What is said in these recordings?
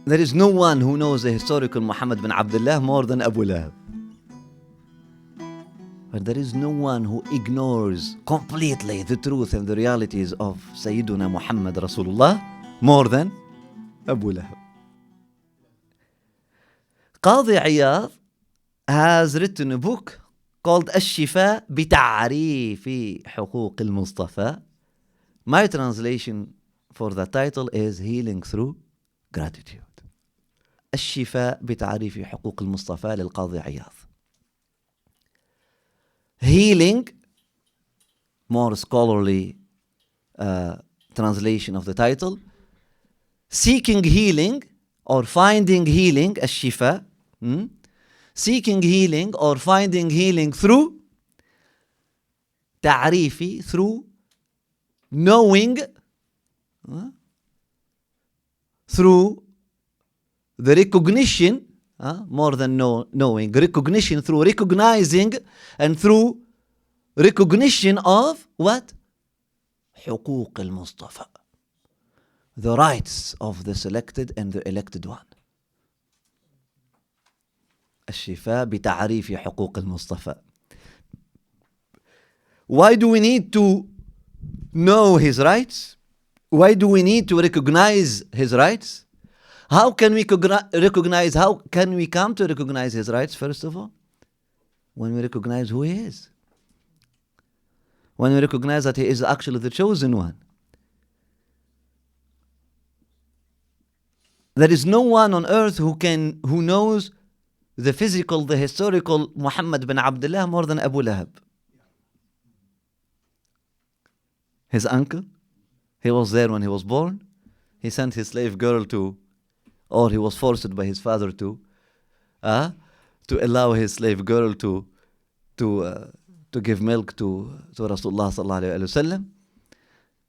There is no one who knows the historical Muhammad bin Abdullah more than Abu Lahab. But there is no one who ignores completely the truth and the realities of Sayyiduna Muhammad Rasulullah more than Abu Lahab. Qadi Iyad has written a book called Al-Shifaa بتعريف حقوق المصطفى. My translation for the title is Healing Through Gratitude. الشفاء بتعريف حقوق المصطفى للقاضي عياض. Healing, more scholarly translation of the title, seeking healing or finding healing, الشفاء, seeking healing or finding healing through تعريفي, through knowing, through the recognition, more than knowing, recognition, through recognizing and through recognition of what? حقوق المصطفى, the rights of the selected and the elected one. الشفاء بتعريف حقوق المصطفى. Why do we need to know his rights? Why do we need to recognize his rights? How can we recognize, how can we come to recognize his rights, first of all? When we recognize who he is. When we recognize that he is actually the chosen one. There is no one on earth who knows the physical, the historical Muhammad bin Abdullah more than Abu Lahab. His uncle, he was there when he was born. He sent his slave girl to, or he was forced by his father to allow his slave girl to give milk to Rasulullah sallallahu alaihi wasallam.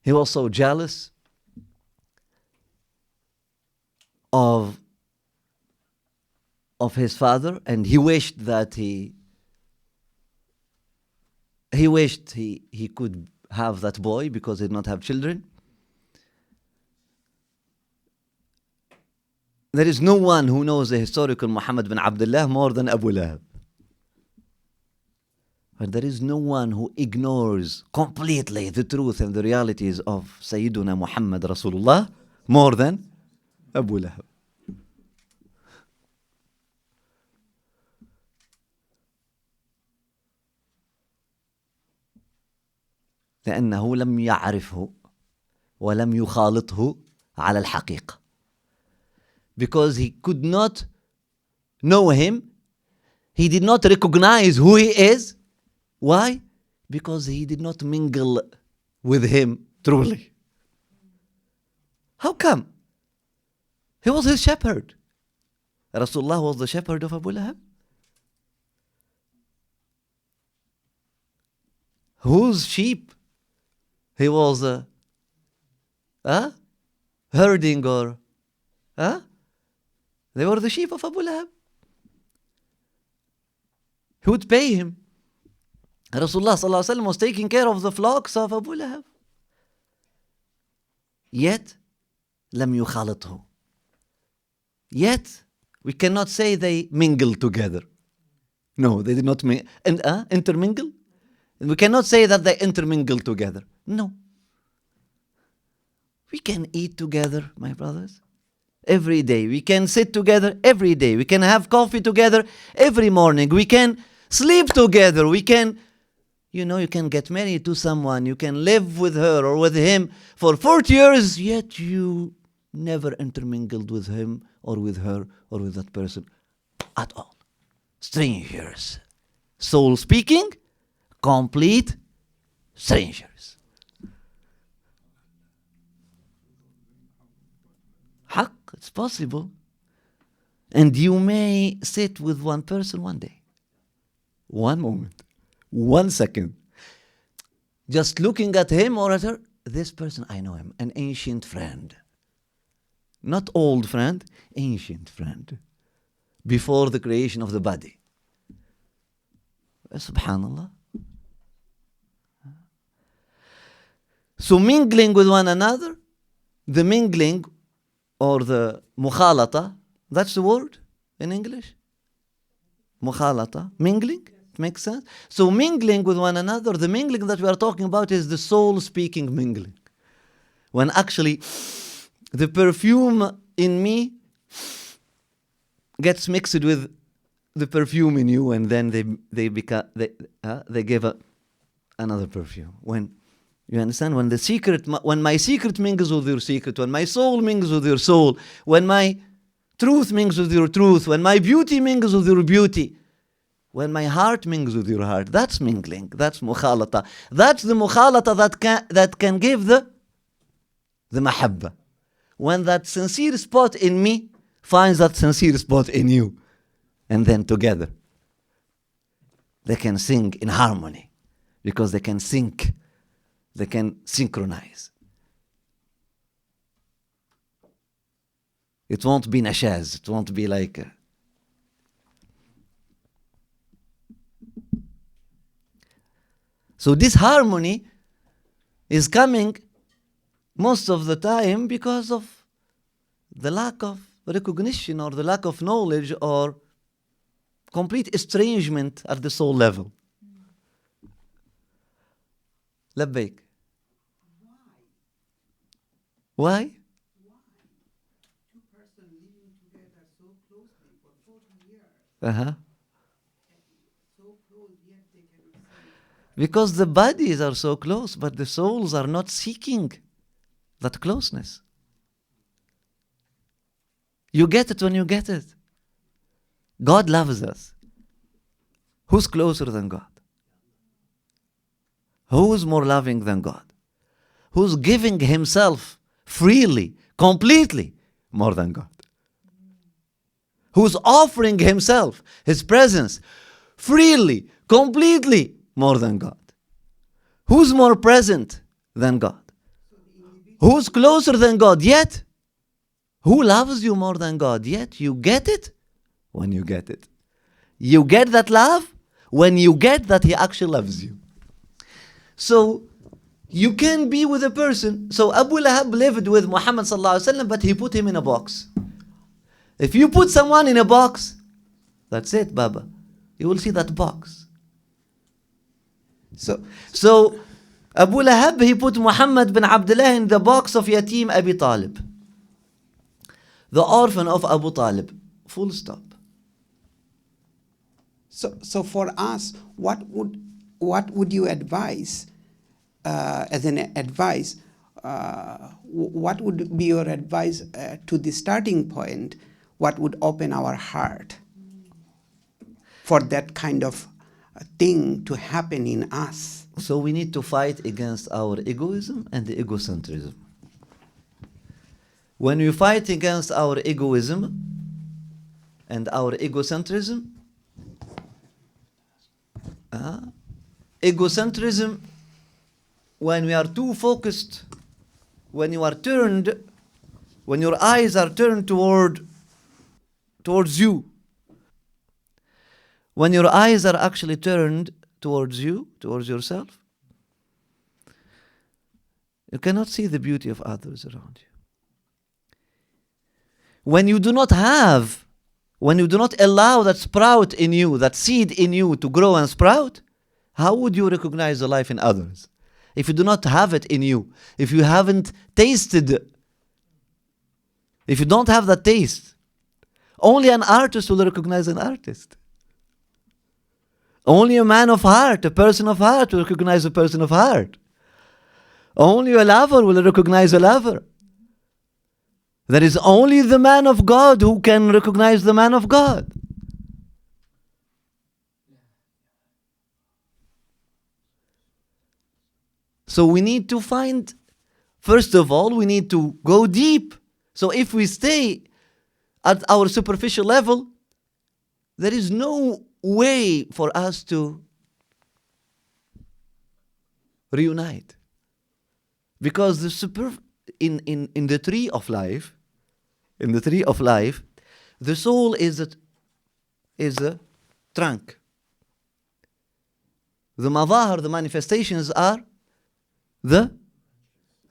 He was so jealous of his father, and he wished that he could have that boy because he did not have children. There is no one who knows the historical Muhammad bin Abdullah more than Abu Lahab. But there is no one who ignores completely the truth and the realities of Sayyiduna Muhammad Rasulullah more than Abu Lahab. لأنه لم يعرفه ولم يخالطه على الحقيقة. Because he could not know him, he did not recognize who he is. Why? Because he did not mingle with him truly. How come? He was his shepherd. Rasulullah was the shepherd of Abu Lahab. Whose sheep he was herding, or they were the sheep of Abu Lahab. Who would pay him? Rasulullah sallallahu alaihi wasallam was taking care of the flocks of Abu Lahab. Yet, لم يخالطه. Yet, we cannot say they mingled together. No, they did not intermingle. We cannot say that they intermingled together. No. We can eat together, my brothers, every day. We can sit together every day. We can have coffee together every morning. We can sleep together. We can, you can get married to someone. You can live with her or with him for 40 years, yet you never intermingled with him or with her or with that person at all. Strangers. Soul speaking, complete strangers. Haq, it's possible. And you may sit with one person one day, one moment, 1 second, just looking at him or at her. This person, I know him, an ancient friend. Not old friend, ancient friend. Before the creation of the body. Subhanallah. So mingling with one another, the mingling or the mukhalata. That's the word in English. Mukhalata, mingling. It makes sense. So mingling with one another, the mingling that we are talking about is the soul speaking mingling. When actually the perfume in me gets mixed with the perfume in you, and then they give another perfume. When you understand, when my secret mingles with your secret, when my soul mingles with your soul, when my truth mingles with your truth, when my beauty mingles with your beauty, when my heart mingles with your heart, that's mingling. That's mukhalata. That's the mukhalata that can give the mahabba. When that sincere spot in me finds that sincere spot in you, and then together they can sing in harmony, because they can sync, they can synchronize. It won't be nashaz, it won't be like so this harmony is coming most of the time because of the lack of recognition, or the lack of knowledge, or complete estrangement at the soul level. Labbaik. Why? Two persons living together so closely for 40 years. So close, yet they cannot see. Because the bodies are so close, but the souls are not seeking that closeness. You get it when you get it. God loves us. Who's closer than God? Who's more loving than God? Who's giving himself freely, completely, more than God? Who's offering himself, his presence, freely, completely, more than God? Who's more present than God? Who's closer than God? Yet, who loves you more than God? Yet, you get it when you get it. You get that love when you get that he actually loves you. So, you can be with a person. So, Abu Lahab lived with Muhammad sallallahu alaihi wasallam, but he put him in a box. If you put someone in a box, that's it, Baba. You will see that box. So Abu Lahab, he put Muhammad bin Abdullah in the box of Yatim Abi Talib, the orphan of Abu Talib. Full stop. So for us, what would you advise as an advice? What would be your advice to the starting point? What would open our heart for that kind of thing to happen in us? So we need to fight against our egoism and the egocentrism. When we fight against our egoism and our egocentrism, egocentrism, when we are too focused, when your eyes are turned towards you, when your eyes are actually turned towards you, towards yourself, you cannot see the beauty of others around you. When you do not allow that sprout in you, that seed in you to grow and sprout, how would you recognize the life in others? If you do not have it in you, if you haven't tasted, if you don't have that taste, only an artist will recognize an artist. Only a man of heart, a person of heart will recognize a person of heart. Only a lover will recognize a lover. There is only the man of God who can recognize the man of God. So we need to find, first of all, we need to go deep. So if we stay at our superficial level, there is no way for us to reunite. Because in the tree of life, the soul is a trunk. The madahar, the manifestations, are the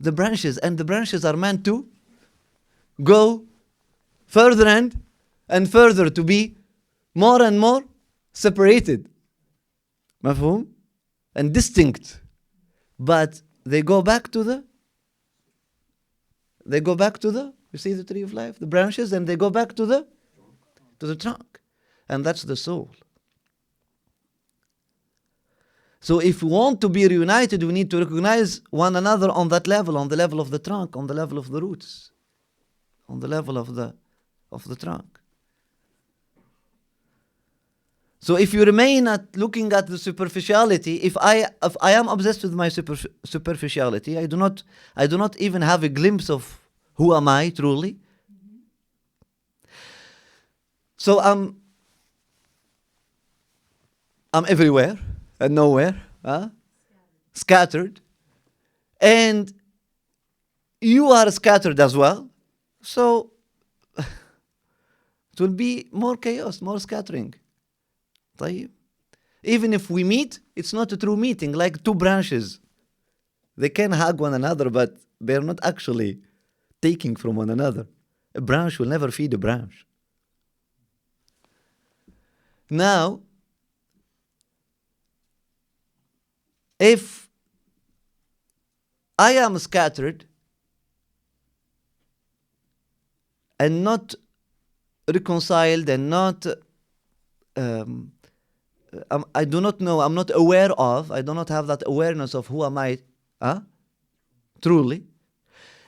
branches, and the branches are meant to go further and further to be more and more separated. مفهوم? And distinct. But they go back to the, you see the tree of life, the branches, and they go back to the trunk. And that's the soul. So if we want to be reunited, we need to recognize one another on that level, on the level of the trunk, on the level of the roots, on the level of the trunk. So if you remain at looking at the superficiality, if I am obsessed with my superficiality, I do not even have a glimpse of who am I truly. So I'm everywhere and nowhere, scattered, and you are scattered as well. So it will be more chaos, more scattering. طيب. Even if we meet, it's not a true meeting, like two branches. They can hug one another, but they're not actually taking from one another. A branch will never feed a branch. Now, if I am scattered and not reconciled and not I do not know, I'm not aware of, I do not have that awareness of who am I, truly,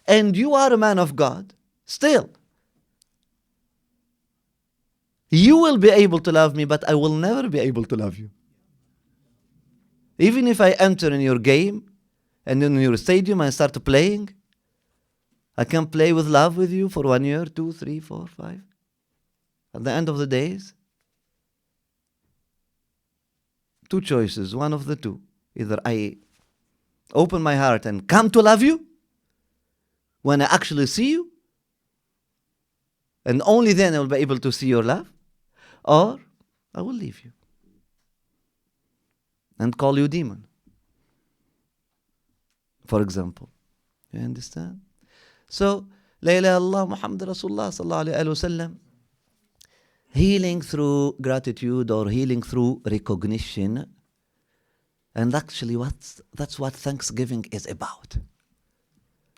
and you are a man of God, still, you will be able to love me, but I will never be able to love you. Even if I enter in your game and in your stadium and start playing, I can play with love with you for 1 year, 2, 3, 4, 5. At the end of the days, two choices, one of the two. Either I open my heart and come to love you when I actually see you, and only then I will be able to see your love, or I will leave you and call you demon, for example. You understand? So, La ilaha illallah Muhammad Rasulullah sallallahu alayhi wa sallam, healing through gratitude or healing through recognition. And actually that's what Thanksgiving is about.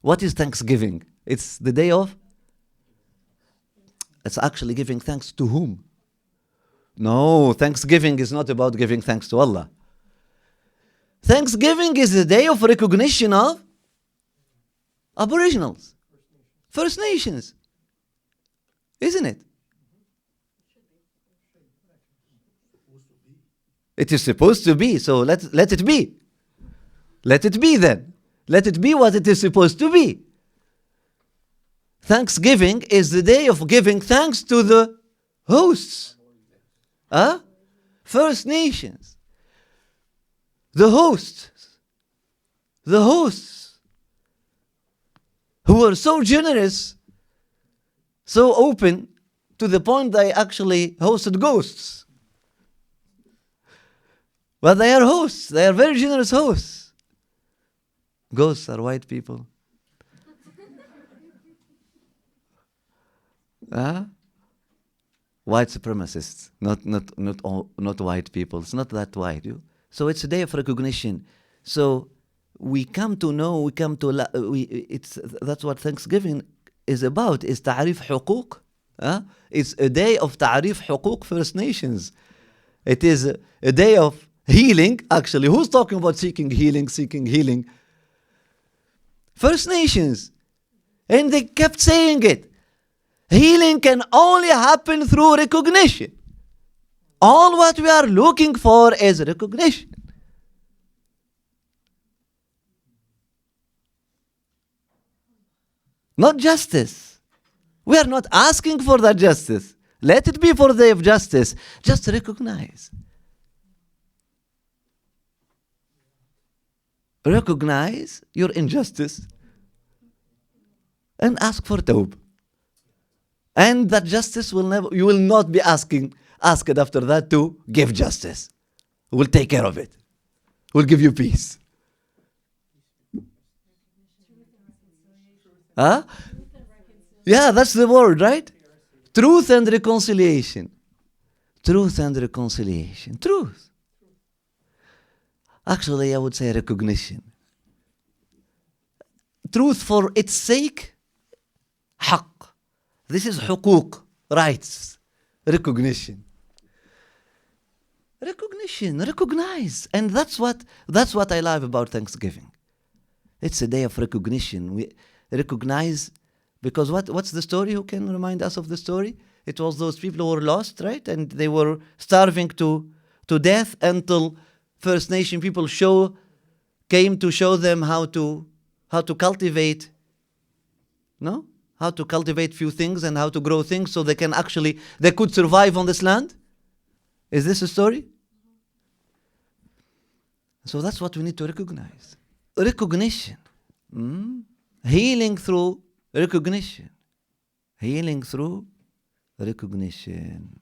What is Thanksgiving? It's the day of? It's actually giving thanks to whom? No, Thanksgiving is not about giving thanks to Allah. Thanksgiving is the day of recognition of Aboriginals, First Nations, isn't it? It is supposed to be, so let it be. Let it be then. Let it be what it is supposed to be. Thanksgiving is the day of giving thanks to the hosts. First Nations. The hosts. The hosts. Who are so generous, so open, to the point they actually hosted ghosts. But they are hosts. They are very generous hosts. Ghosts are white people. White supremacists, not white people. It's not that white. So it's a day of recognition. So we come to know, that's what Thanksgiving is about. Is ta'arif huquq. It's a day of ta'arif huquq First Nations. It is a day of healing, actually. Who's talking about seeking healing? First Nations. And they kept saying it. Healing can only happen through recognition. All what we are looking for is recognition. Not justice. We are not asking for that justice. Let it be for the day of justice. Just recognize. Recognize your injustice and ask for tawb. And that justice you will not be asked after that to give justice. We'll take care of it. We'll give you peace. Yeah, that's the word, right? Truth and reconciliation. Truth and reconciliation. Truth. Actually, I would say recognition. Truth for its sake, حق. This is حقوق, rights, recognition. Recognition, recognize. And that's what I love about Thanksgiving. It's a day of recognition. We recognize, because what's the story? Who can remind us of the story? It was those people who were lost, right? And they were starving to death until First Nation people came to show them how to cultivate, no? How to cultivate few things and how to grow things so they could survive on this land. Is this a story? So that's what we need to recognize. Recognition. Healing through recognition. Healing through recognition.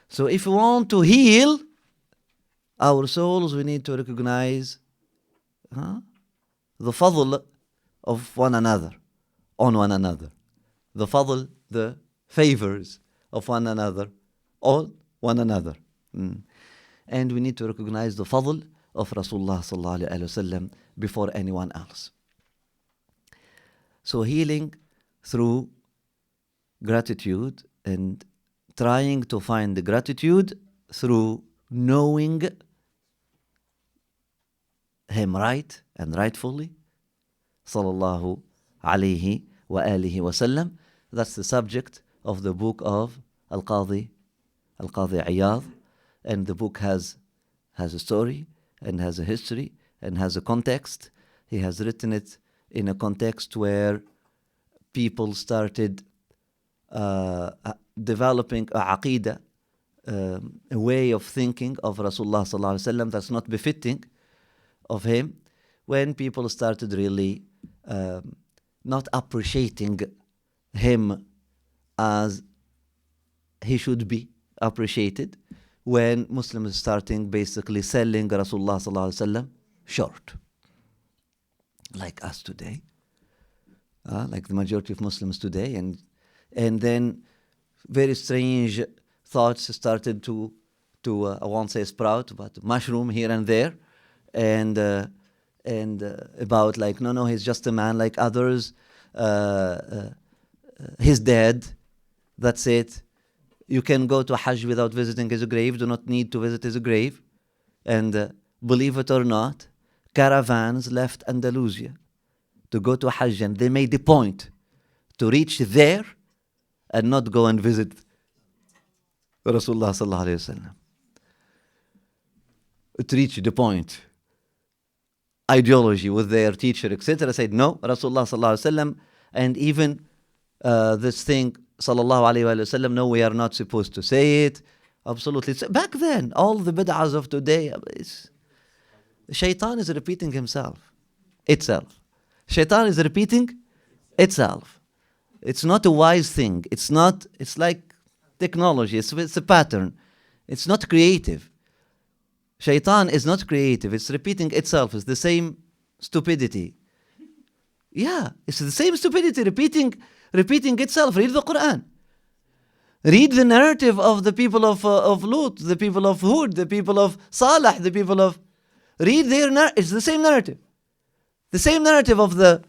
So if we want to heal our souls, we need to recognize the fadl of one another, on one another. The fadl, the favors of one another, on one another. And we need to recognize the fadl of Rasulullah sallallahu alaihi wasallam before anyone else. So healing through gratitude and trying to find the gratitude through knowing him right and rightfully, sallallahu alayhi wa alihi wasallam. That's the subject of the book of Al-Qadi Iyad. And the book has a story and has a history and has a context. He has written it in a context where people started developing a aqidah, a way of thinking of Rasulullah sallallahu alaihi wasallam that's not befitting of him, when people started really not appreciating him as he should be appreciated, when Muslims starting basically selling Rasulullah sallallahu alaihi wasallam short, like us today, like the majority of Muslims today, and then very strange thoughts started to I won't say sprout, but mushroom here and there, and about like no, he's just a man like others, he's dead, that's it. You can go to Hajj without visiting his grave, do not need to visit his grave. And believe it or not, caravans left Andalusia to go to Hajj, and they made the point to reach there and not go and visit Rasulullah sallallahu alayhi wasallam. To reach the point. Ideology with their teacher, etc. said, no, Rasulullah sallallahu alayhi wasallam, and even this thing, sallallahu alayhi wa sallam, no, we are not supposed to say it. Absolutely. So back then, all the bid'ahs of today, Shaitan is repeating itself. Shaitan is repeating itself. It's not a wise thing. It's like technology. It's a pattern. It's not creative. Shaitan is not creative. It's repeating itself. It's the same stupidity. Yeah, it's the same stupidity repeating itself. Read the Quran. Read the narrative of the people of Lut, the people of Hud, the people of Salih, the people of... Read their narrative. It's the same narrative. The same narrative of the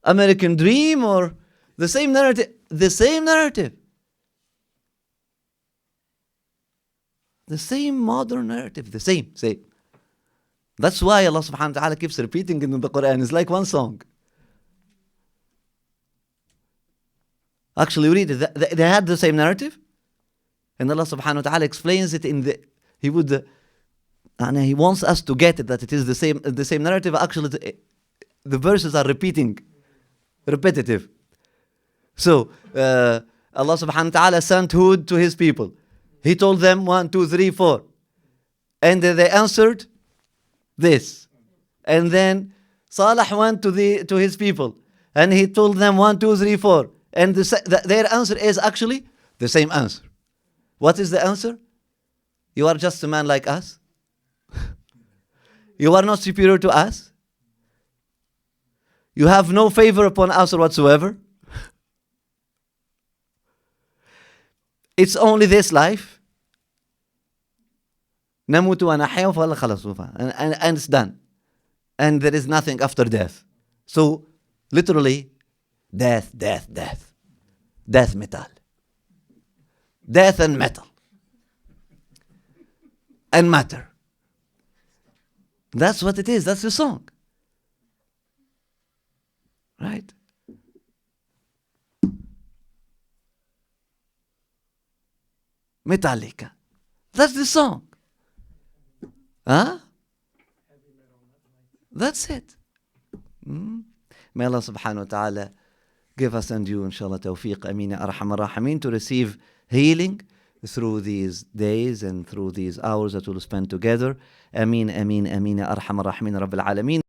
American dream, or the same narrative. The same narrative. The same modern narrative. The same. That's why Allah subhanahu wa ta'ala keeps repeating in the Quran. It's like one song. Actually, read it. They had the same narrative. And Allah subhanahu wa ta'ala explains it in the... He He wants us to get it, that it is the same narrative. Actually, the verses are repetitive. So, Allah subhanahu wa ta'ala sent Hud to his people. He told them 1, 2, 3, 4. And they answered this. And then Salih went to his people. And he told them 1, 2, 3, 4. And their answer is actually the same answer. What is the answer? You are just a man like us. You are not superior to us. You have no favor upon us whatsoever. It's only this life. نموت ونحيا فلا خلاص, and it's done. And there is nothing after death. So, literally, death. Death metal. Death and metal. And matter. That's what it is. That's the song. Right? Metallica. That's the song. Huh? That's it. May Allah subhanahu wa ta'ala give us and you, inshallah, tawfiq, ameen, ya arhamar rahimin, to receive healing through these days and through these hours that we'll spend together. Ameen, ameen, ameen, ya arhamar rahimin, rabbil alameen.